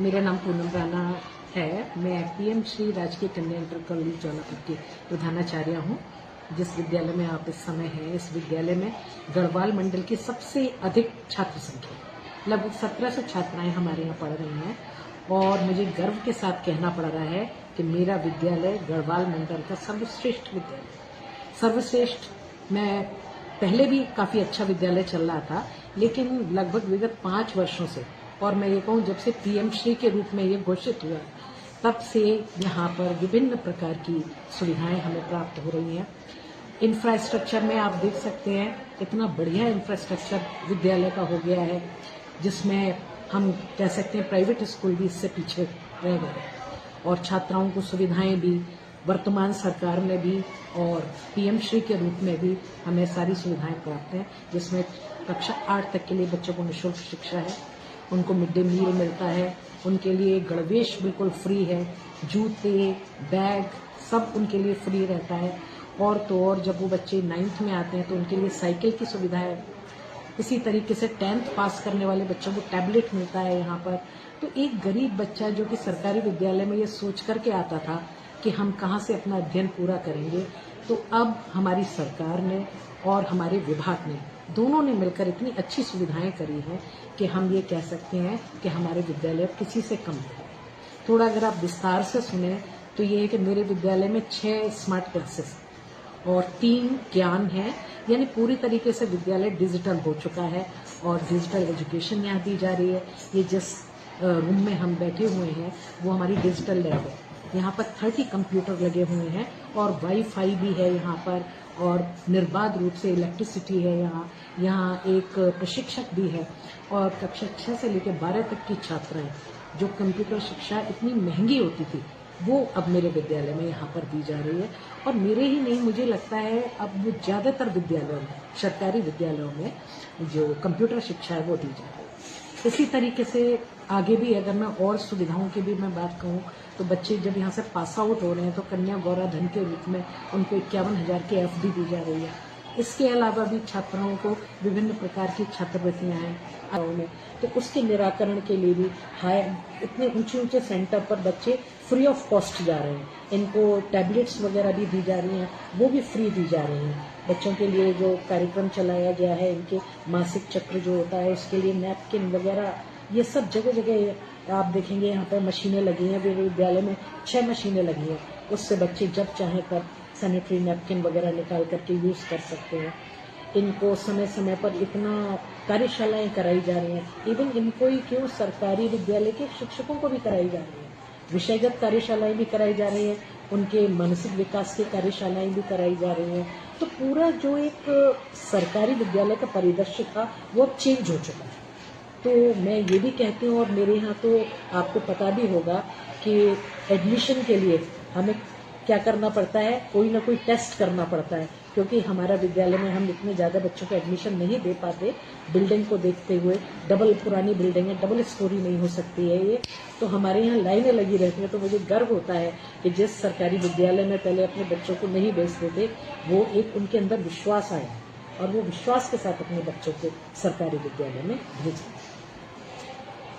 मेरा नाम पूनम राणा है। मैं पीएम श्री राजकीय कन्या इंटर कॉलेज जौनपुर की प्रधानाचार्य हूँ। जिस विद्यालय में आप इस समय हैं, इस विद्यालय में गढ़वाल मंडल की सबसे अधिक छात्र संख्या, लगभग 1700 छात्राएं हमारे यहाँ पढ़ रही हैं। और मुझे गर्व के साथ कहना पड़ रहा है कि मेरा विद्यालय गढ़वाल मंडल का सर्वश्रेष्ठ विद्यालय। सर्वश्रेष्ठ, मैं पहले भी काफी अच्छा विद्यालय चल रहा था, लेकिन लगभग विगत 5 वर्षों से, और मैं ये कहूँ जब से पीएम श्री के रूप में ये घोषित हुआ, तब से यहाँ पर विभिन्न प्रकार की सुविधाएं हमें प्राप्त हो रही हैं। इंफ्रास्ट्रक्चर में आप देख सकते हैं, इतना बढ़िया इंफ्रास्ट्रक्चर विद्यालय का हो गया है, जिसमें हम कह सकते हैं प्राइवेट स्कूल भी इससे पीछे रह गए। और छात्राओं को सुविधाएं भी वर्तमान सरकार में भी और पीएम श्री के रूप में भी हमें सारी सुविधाएं प्राप्त हैं, जिसमें कक्षा 8 तक के लिए बच्चों को निःशुल्क शिक्षा है, उनको मिड डे मील मिलता है, उनके लिए गणवेश बिल्कुल फ्री है, जूते बैग सब उनके लिए फ्री रहता है। और तो और जब वो बच्चे 9th में आते हैं तो उनके लिए साइकिल की सुविधा है। इसी तरीके से 10th पास करने वाले बच्चों को टैबलेट मिलता है यहाँ पर। तो एक गरीब बच्चा जो कि सरकारी विद्यालय में ये सोच करके आता था कि हम कहाँ से अपना अध्ययन पूरा करेंगे, तो अब हमारी सरकार ने और हमारे विभाग ने, दोनों ने मिलकर इतनी अच्छी सुविधाएं करी हैं कि हम ये कह सकते हैं कि हमारे विद्यालय किसी से कम है। थोड़ा अगर आप विस्तार से सुने तो ये है कि मेरे विद्यालय में 6 स्मार्ट क्लासेस और 3 ज्ञान है, यानी पूरी तरीके से विद्यालय डिजिटल हो चुका है और डिजिटल एजुकेशन यहाँ दी जा रही है। ये जिस रूम में हम बैठे हुए हैं वो हमारी डिजिटल लैब है। यहाँ पर 30 कंप्यूटर लगे हुए हैं और वाईफाई भी है यहाँ पर, और निर्बाध रूप से इलेक्ट्रिसिटी है यहाँ एक प्रशिक्षक भी है। और कक्षा 6 से लेकर 12 तक की छात्राएं, जो कंप्यूटर शिक्षा इतनी महंगी होती थी, वो अब मेरे विद्यालय में यहाँ पर दी जा रही है। और मेरे ही नहीं, मुझे लगता है अब वो ज्यादातर विद्यालयों में, सरकारी विद्यालयों में जो कंप्यूटर शिक्षा है वो दी जा रही है। इसी तरीके से आगे भी अगर मैं और सुविधाओं की भी मैं बात कहूँ तो बच्चे जब यहाँ से पास आउट हो रहे हैं तो कन्या गौरा धन के रूप में उनको 51,000 की एफडी दी जा रही है। इसके अलावा भी छात्राओं को विभिन्न प्रकार की छात्रवृत्तियां हैं में, तो उसके निराकरण के लिए भी इतने ऊंचे ऊंचे सेंटर पर बच्चे फ्री ऑफ कॉस्ट जा रहे हैं। इनको टैबलेट्स वगैरह भी दी जा रही हैं, वो भी फ्री दी जा रही हैं। बच्चों के लिए जो कार्यक्रम चलाया गया है, इनके मासिक चक्र जो होता है उसके लिए नैपकिन वगैरह, ये सब जगह जगह आप देखेंगे यहाँ पर मशीनें लगी हैं। मेरे विद्यालय में 6 मशीनें लगी हैं, उससे बच्चे जब चाहें तब सैनिटरी नैपकिन वगैरह निकाल करके यूज कर सकते हैं। इनको समय समय पर इतना कार्यशालाएं कराई जा रही हैं। इवन इनको ही क्यों, सरकारी विद्यालय के शिक्षकों को भी कराई जा रही है, विषयगत कार्यशालाएं भी कराई जा रही हैं, उनके मानसिक विकास की कार्यशालाएं भी कराई जा रही हैं। तो पूरा जो एक सरकारी विद्यालय का परिदृश्य था वो अब चेंज हो चुका है। तो मैं ये भी कहती हूँ, और मेरे यहाँ तो आपको पता भी होगा कि एडमिशन के लिए हमें क्या करना पड़ता है, कोई ना कोई टेस्ट करना पड़ता है, क्योंकि हमारा विद्यालय में हम इतने ज्यादा बच्चों को एडमिशन नहीं दे पाते बिल्डिंग को देखते हुए। डबल पुरानी बिल्डिंग है, डबल स्टोरी नहीं हो सकती है ये, तो हमारे यहाँ लाइनें लगी रहती हैं। तो मुझे गर्व होता है कि जिस सरकारी विद्यालय में पहले अपने बच्चों को नहीं भेजते थे, वो एक उनके अंदर विश्वास आया और वो विश्वास के साथ अपने बच्चों को सरकारी विद्यालय में भेजते।